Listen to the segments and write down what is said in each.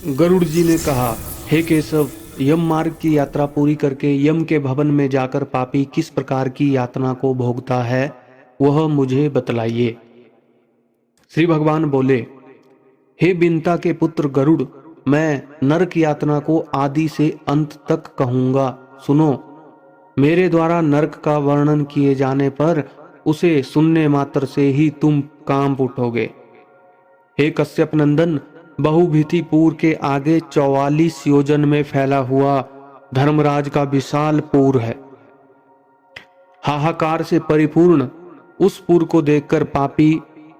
गरुड़ जी ने कहा, हे केशव, यम मार्ग की यात्रा पूरी करके यम के भवन में जाकर पापी किस प्रकार की यातना को भोगता है, वह मुझे बतलाइए। श्री भगवान बोले, हे बिंता के पुत्र गरुड़, मैं नरक यातना को आदि से अंत तक कहूंगा। सुनो, मेरे द्वारा नरक का वर्णन किए जाने पर उसे सुनने मात्र से ही तुम कांप उठोगे। हे कश्यप नंदन, बहुभीतिपुर के आगे 44 योजन में फैला हुआ धर्मराज का विशाल पुर है। हाहाकार से परिपूर्ण उस पुर को देखकर पापी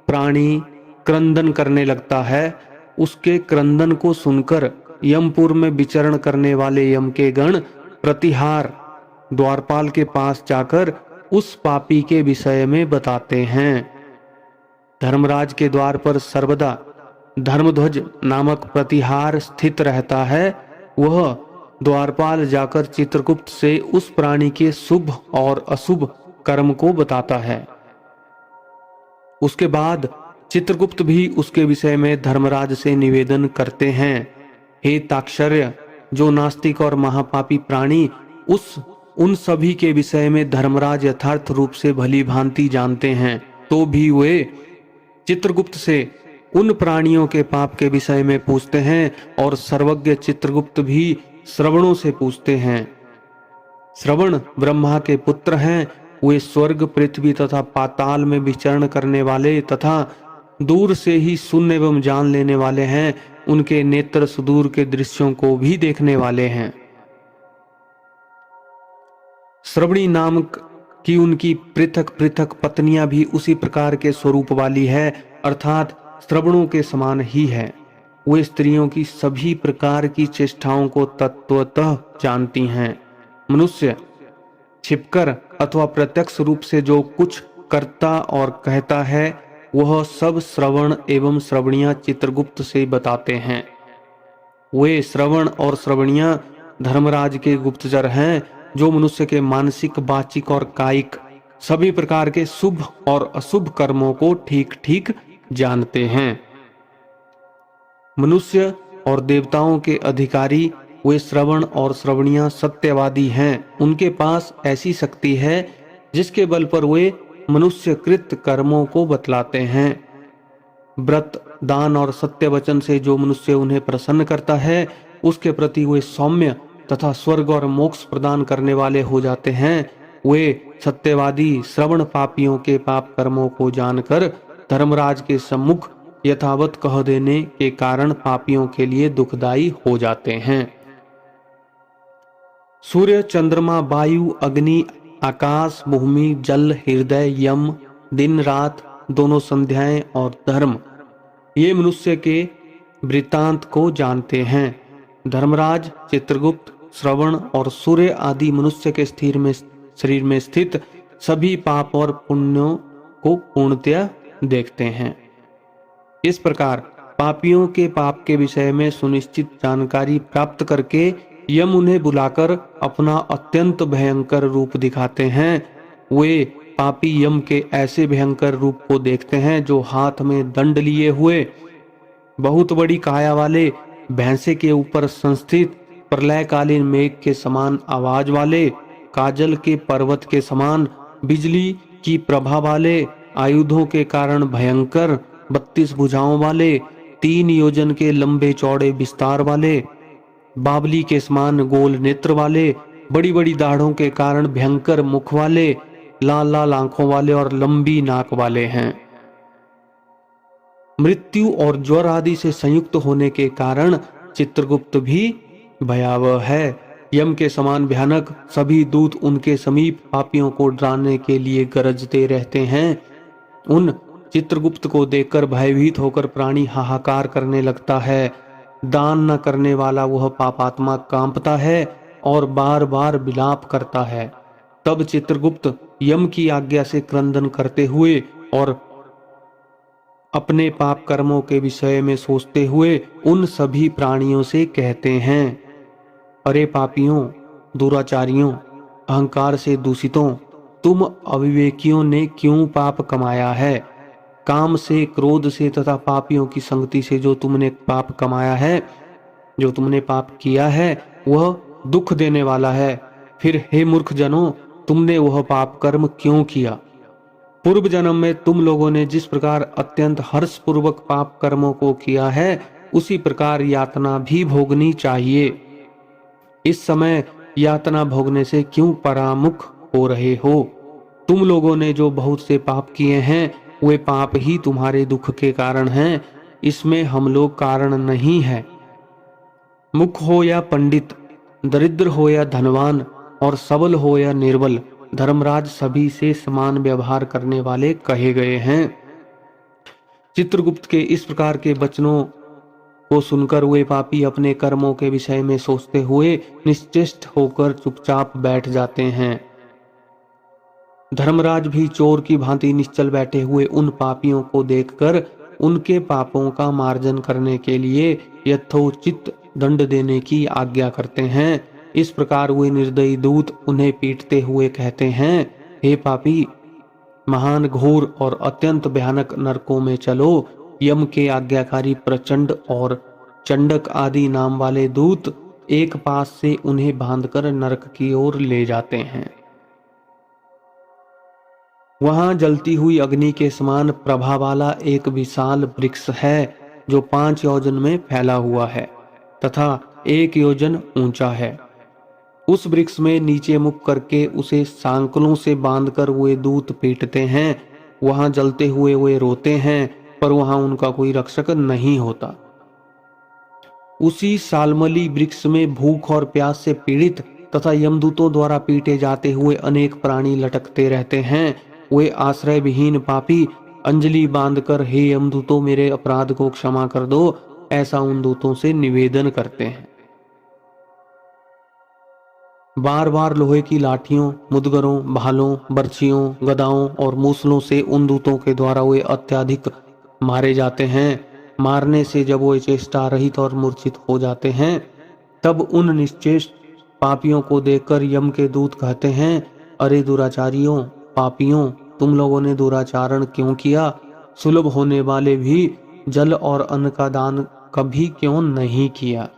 प्राणी क्रंदन करने लगता है। उसके क्रंदन को सुनकर यमपुर में विचरण करने वाले यम के गण प्रतिहार द्वारपाल के पास जाकर उस पापी के विषय में बताते हैं। धर्मराज के द्वार पर सर्वदा धर्मध्वज नामक प्रतिहार स्थित रहता है। वह द्वारपाल जाकर चित्रगुप्त से उस प्राणी के शुभ और अशुभ कर्म को बताता है। उसके बाद चित्रगुप्त भी उसके विषय में धर्मराज से निवेदन करते हैं। हे ताक्षर्य, जो नास्तिक और महापापी प्राणी उन सभी के विषय में धर्मराज यथार्थ रूप से भली भांति जानते हैं, तो भी वे चित्रगुप्त से उन प्राणियों के पाप के विषय में पूछते हैं, और सर्वज्ञ चित्रगुप्त भी श्रवणों से पूछते हैं। श्रवण ब्रह्मा के पुत्र हैं। वे स्वर्ग, पृथ्वी तथा पाताल में विचरण करने वाले तथा दूर से ही सुन एवं जान लेने वाले हैं। उनके नेत्र सुदूर के दृश्यों को भी देखने वाले हैं। श्रवणी नामक की उनकी पृथक पृथक पत्नियां भी उसी प्रकार के स्वरूप वाली है, अर्थात श्रवणों के समान ही है। वे स्त्रियों की सभी प्रकार की चेष्टाओं को तत्वतः जानती हैं। मनुष्य छिपकर अथवा प्रत्यक्ष रूप से जो कुछ करता और कहता है, वह सब श्रवण एवं श्रवणियां चित्रगुप्त से बताते हैं। वे श्रवण और श्रवणियां धर्मराज के गुप्तचर हैं, जो मनुष्य के मानसिक, वाचिक और कायिक सभी प्रकार के शुभ और अशुभ कर्मों को ठीक ठीक जानते हैं। मनुष्य और देवताओं के अधिकारी वे श्रवण और श्रवणियां सत्यवादी हैं। उनके पास ऐसी शक्ति है जिसके बल पर वे मनुष्यकृत कर्मों को बतलाते हैं। व्रत, दान और सत्य वचन से जो मनुष्य उन्हें प्रसन्न करता है, उसके प्रति वे सौम्य तथा स्वर्ग और मोक्ष प्रदान करने वाले हो जाते हैं। वे सत्यवादी श्रवण पापियों के पाप कर्मों को जानकर धर्मराज के सम्मुख यथावत कह देने के कारण पापियों के लिए दुखदायी हो जाते हैं। सूर्य, चंद्रमा, वायु, अग्नि, आकाश, भूमि, जल, हृदय, यम, दिन रात, दोनों संध्याएं और धर्म, ये मनुष्य के वृत्तांत को जानते हैं। धर्मराज, चित्रगुप्त, श्रवण और सूर्य आदि मनुष्य के शरीर में स्थित सभी पाप और पुण्यों को पूर्णतया देखते हैं। इस प्रकार पापियों के पाप के विषय में सुनिश्चित जानकारी प्राप्त करके यम उन्हें बुलाकर अपना अत्यंत भयंकर रूप दिखाते हैं। वे पापी यम के ऐसे भयंकर रूप को देखते हैं, जो हाथ में दंड लिए हुए, बहुत बड़ी काया वाले, भैंसे के ऊपर संस्थित, प्रलयकालीन मेघ के समान आवाज वाले, काजल के पर्वत के समान, बिजली की प्रभा वाले, आयुधों के कारण भयंकर, 32 भुजाओं वाले, 3 योजन के लंबे चौड़े विस्तार वाले, बावली के समान गोल नेत्र वाले, बड़ी बड़ी दाढ़ों के कारण भयंकर मुख वाले, लाल लाल आंखों वाले और लंबी नाक वाले हैं। मृत्यु और ज्वर आदि से संयुक्त होने के कारण चित्रगुप्त भी भयावह है। यम के समान भयानक सभी दूत उनके समीप पापियों को डराने के लिए गरजते रहते हैं। उन चित्रगुप्त को देखकर भयभीत होकर प्राणी हाहाकार करने लगता है। दान न करने वाला वह पापात्मा कांपता है और बार बार विलाप करता है। तब चित्रगुप्त यम की आज्ञा से क्रंदन करते हुए और अपने पाप कर्मों के विषय में सोचते हुए उन सभी प्राणियों से कहते हैं, अरे पापियों, दुराचारियों, अहंकार से दूषितों, तुम अविवेकियों ने क्यों पाप कमाया है? काम से, क्रोध से तथा पापियों की संगति से जो तुमने पाप कमाया है, जो तुमने पाप किया है वह दुख देने वाला है। फिर हे मूर्ख जनों, तुमने वह पाप कर्म क्यों किया? पूर्व जन्म में तुम लोगों ने जिस प्रकार अत्यंत हर्षपूर्वक पाप कर्मों को किया है, उसी प्रकार यातना भी भोगनी चाहिए। इस समय यातना भोगने से क्यों परामुख हो रहे हो? तुम लोगों ने जो बहुत से पाप किए हैं, वे पाप ही तुम्हारे दुख के कारण हैं। इसमें हम लोग कारण नहीं है। मुख हो या पंडित, दरिद्र हो या धनवान, और सबल हो या निर्बल, धर्मराज सभी से समान व्यवहार करने वाले कहे गए हैं। चित्रगुप्त के इस प्रकार के वचनों को सुनकर वे पापी अपने कर्मों के विषय में सोचते हुए निश्चेष्ट होकर चुपचाप बैठ जाते हैं। धर्मराज भी चोर की भांति निश्चल बैठे हुए उन पापियों को देखकर उनके पापों का मार्जन करने के लिए यथोचित दंड देने की आज्ञा करते हैं। इस प्रकार वे निर्दयी दूत उन्हें पीटते हुए कहते हैं, हे पापी, महान घोर और अत्यंत भयानक नरकों में चलो। यम के आज्ञाकारी प्रचंड और चंडक आदि नाम वाले दूत एक पास से उन्हें बांधकर नरक की ओर ले जाते हैं। वहां जलती हुई अग्नि के समान प्रभा वाला एक विशाल वृक्ष है, जो 5 योजन में फैला हुआ है तथा 1 योजन ऊंचा है। उस वृक्ष में नीचे मुख करके उसे सांकलों से बांधकर वे दूत पीटते हैं। वहां जलते हुए वे रोते हैं, पर वहां उनका कोई रक्षक नहीं होता। उसी सालमली वृक्ष में भूख और प्यास से पीड़ित तथा यमदूतों द्वारा पीटे जाते हुए अनेक प्राणी लटकते रहते हैं। वे आश्रय विहीन पापी अंजलि बांधकर, हे यमदूतों, मेरे अपराध को क्षमा कर दो, ऐसा उन दूतों से निवेदन करते हैं। बार बार लोहे की लाठियों, मुदगरों, भालों, बर्छियों, गदाओं और मूसलों से उन दूतों के द्वारा वे अत्यधिक मारे जाते हैं। मारने से जब वे चेष्टा रहित और मूर्छित हो जाते हैं, तब उन निश्चेष्ट पापियों को देखकर यम के दूत कहते हैं, अरे दुराचारियों, पापियों, तुम लोगों ने दुराचारण क्यों किया? सुलभ होने वाले भी जल और अन्न का दान कभी क्यों नहीं किया?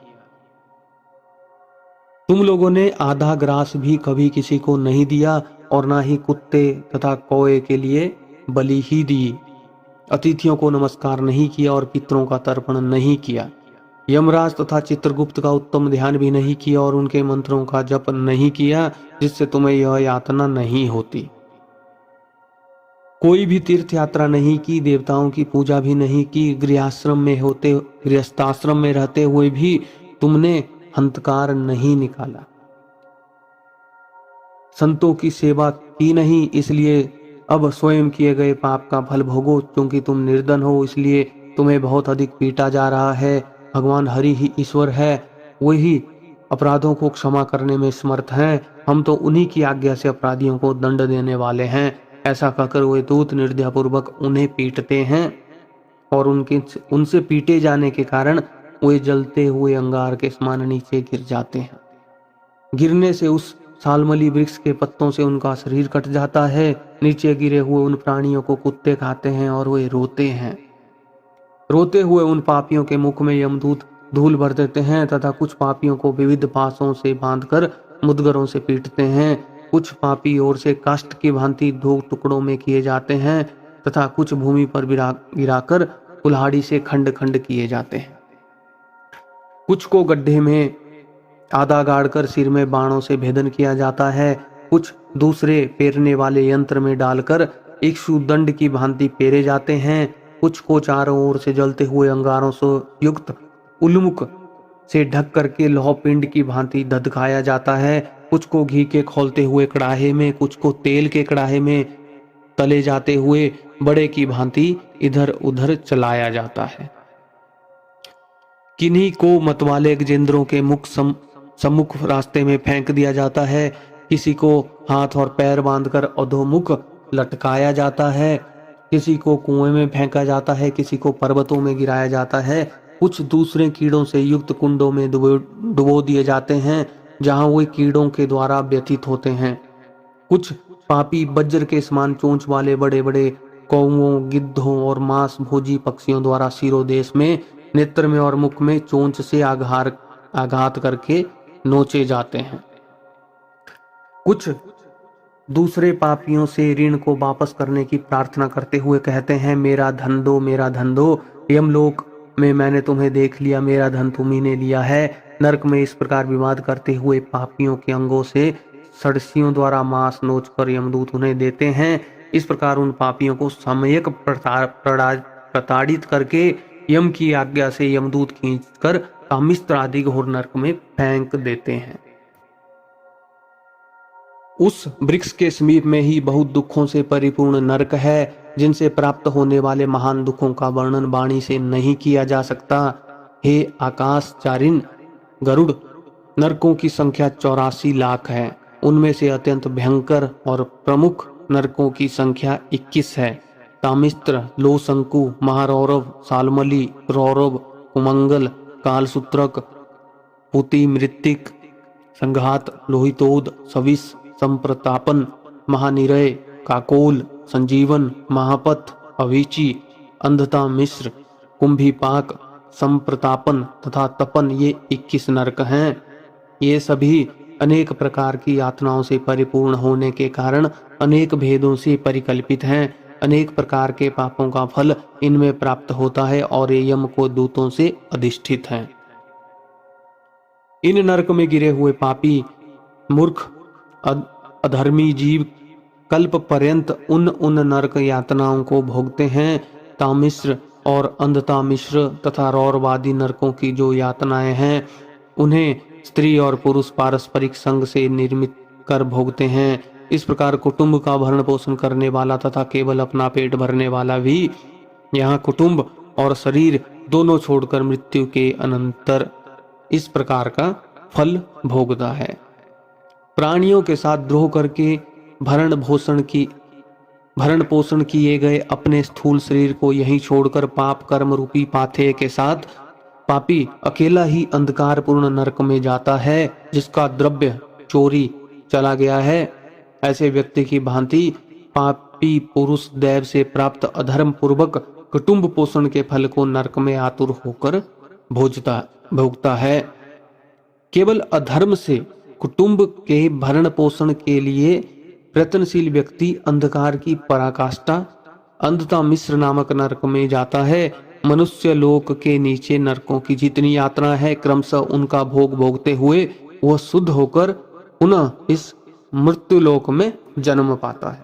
तुम लोगों ने आधा ग्रास भी कभी किसी को नहीं दिया, और ना ही कुत्ते तथा कौए के लिए बलि ही दी। अतिथियों को नमस्कार नहीं किया और पितरों का तर्पण नहीं किया। यमराज तथा चित्रगुप्त का उत्तम ध्यान भी नहीं किया और उनके मंत्रों का जप नहीं किया, जिससे तुम्हें यह यातना नहीं होती। कोई भी तीर्थ यात्रा नहीं की, देवताओं की पूजा भी नहीं की, गृहस्थाश्रम में रहते हुए भी तुमने हंतकार नहीं निकाला, संतों की सेवा की नहीं, इसलिए अब स्वयं किए गए पाप का फल भोगो। क्योंकि तुम निर्धन हो, इसलिए तुम्हें बहुत अधिक पीटा जा रहा है। भगवान हरि ही ईश्वर है, वही अपराधों को क्षमा करने में समर्थ हैं। हम तो उन्हीं की आज्ञा से अपराधियों को दंड देने वाले हैं। ऐसा कहकर वे दूत निर्दयपूर्वक उन्हें पीटते हैं, और उनसे पीटे जाने के कारण वे जलते हुए अंगार के समान नीचे गिर जाते हैं। गिरने से उस सालमली वृक्ष के पत्तों से उनका शरीर कट जाता है। नीचे गिरे हुए उन प्राणियों को कुत्ते खाते हैं और वे रोते हैं। रोते हुए उन पापियों के मुख में यमदूत धूल भर देते हैं तथा कुछ पापियों को विविध पासों से बांधकर मुदगरों से पीटते हैं। कुछ पापी ओर से काष्ठ की भांति 2 टुकड़ों में किए जाते हैं तथा कुछ भूमि पर गिराकर कुल्हाड़ी से खंड खंड किए जाते हैं। कुछ को गड्ढे में आधा गाड़कर सिर में बाणों से भेदन किया जाता है। कुछ दूसरे पेरने वाले यंत्र में डालकर इक्षुदंड की भांति पेरे जाते हैं। कुछ को चारों ओर से जलते हुए अंगारों से युक्त उल्मुख से ढक करके लौह पिंड की भांति धधकाया जाता है। कुछ को घी के खौलते हुए कड़ाहे में, कुछ को तेल के कड़ाहे में तले जाते हुए बड़े की भांति इधर उधर चलाया जाता है। किन्हीं को मतवाले गजेंद्रों के सम्मुख रास्ते में फेंक दिया जाता है। किसी को हाथ और पैर बांधकर अधोमुख लटकाया जाता है। किसी को कुएं में फेंका जाता है, किसी को पर्वतों में गिराया जाता है। कुछ दूसरे कीड़ों से युक्त कुंडों में डुबो दिए जाते हैं, जहां वे कीड़ों के द्वारा व्यतीत होते हैं। कुछ पापी वज्र के समान चोंच वाले बड़े बड़े कौओं, गिद्धों और मांस भोजी पक्षियों द्वारा सिरोदेश में, नेत्र में और मुख में चोंच से आघात आघात करके नोचे जाते हैं। कुछ दूसरे पापियों से ऋण को वापस करने की प्रार्थना करते हुए कहते हैं, मेरा धन दो, मेरा धन दो, यमलोक में मैंने तुम्हें देख लिया, मेरा धन तुम्ही ने लिया है। नरक में इस प्रकार विवाद करते हुए पापियों के अंगों से सड़सियों द्वारा मांस नोचकर यमदूत उन्हें देते हैं। इस प्रकार उन पापियों को सम्यक प्रताड़ित करके यम की आज्ञा से यमदूत खींचकर कामिस्त्र आदि घोर नरक में फेंक देते हैं। उस वृक्ष के समीप में ही बहुत दुखों से परिपूर्ण नरक है, जिनसे प्राप्त होने वाले महान दुखों का वर्णन वाणी से नहीं किया जा सकता। हे आकाशचारिण गरुड़, नरकों की संख्या 84 लाख है। उनमें से अत्यंत भयंकर और प्रमुख नरकों की संख्या 21 है। तामिस्त्र, लोशंकु, महारौरव, सालमली, रौरव, कुमंगल, कालसूत्रक, पुति, मृत्तिक, संघात, लोहितोद, सविस, संप्रतापन, महानिरय, काकोल, संजीवन, महापथ, अवीची, अंधता मिश्र, कुंभीपाक, संप्रतापन तथा तपन, ये 21 नरक हैं। ये सभी अनेक प्रकार की यातनाओं से परिपूर्ण होने के कारण अनेक भेदों से परिकल्पित हैं। अनेक प्रकार के पापों का फल इनमें प्राप्त होता है और ये यम को दूतों से अधिष्ठित हैं। इन नरक में गिरे हुए पापी, मूर्ख, अधर्मी जीव कल्प पर्यंत उन नरक यातनाओं को भोगते हैं। तामिश्र और अंधता मिश्र तथा रौरवादी नरकों की जो यातनाएं हैं, उन्हें स्त्री और पुरुष पारस्परिक संग से निर्मित कर भोगते हैं। इस प्रकार कुटुंब का भरण पोषण करने वाला तथा केवल अपना पेट भरने वाला भी यहाँ कुटुंब और शरीर दोनों छोड़कर मृत्यु के अनंतर इस प्रकार का फल भोगता है। प्राणियों के साथ द्रोह करके भरण पोषण किए गए अपने स्थूल शरीर को यहीं छोड़कर पाप कर्म रूपी पाथेय के साथ पापी अकेला ही अंधकारपूर्ण नरक में जाता है, जिसका द्रव्य चोरी चला गया है। ऐसे व्यक्ति की भांति पापी पुरुष दैव से प्राप्त अधर्म पूर्वक कुटुंब पोषण के फल को नरक में आतुर होकर भोगता है। केवल अधर्म से कुटुंब के भरण पोषण के लिए प्रयत्नशील व्यक्ति अंधकार की पराकाष्ठा अंधता मिश्र नामक नरक में जाता है। मनुष्य लोक के नीचे नरकों की जितनी यात्रा है, क्रमशः उनका भोग भोगते हुए वह शुद्ध होकर पुनः इस मृत्यु लोक में जन्म पाता है।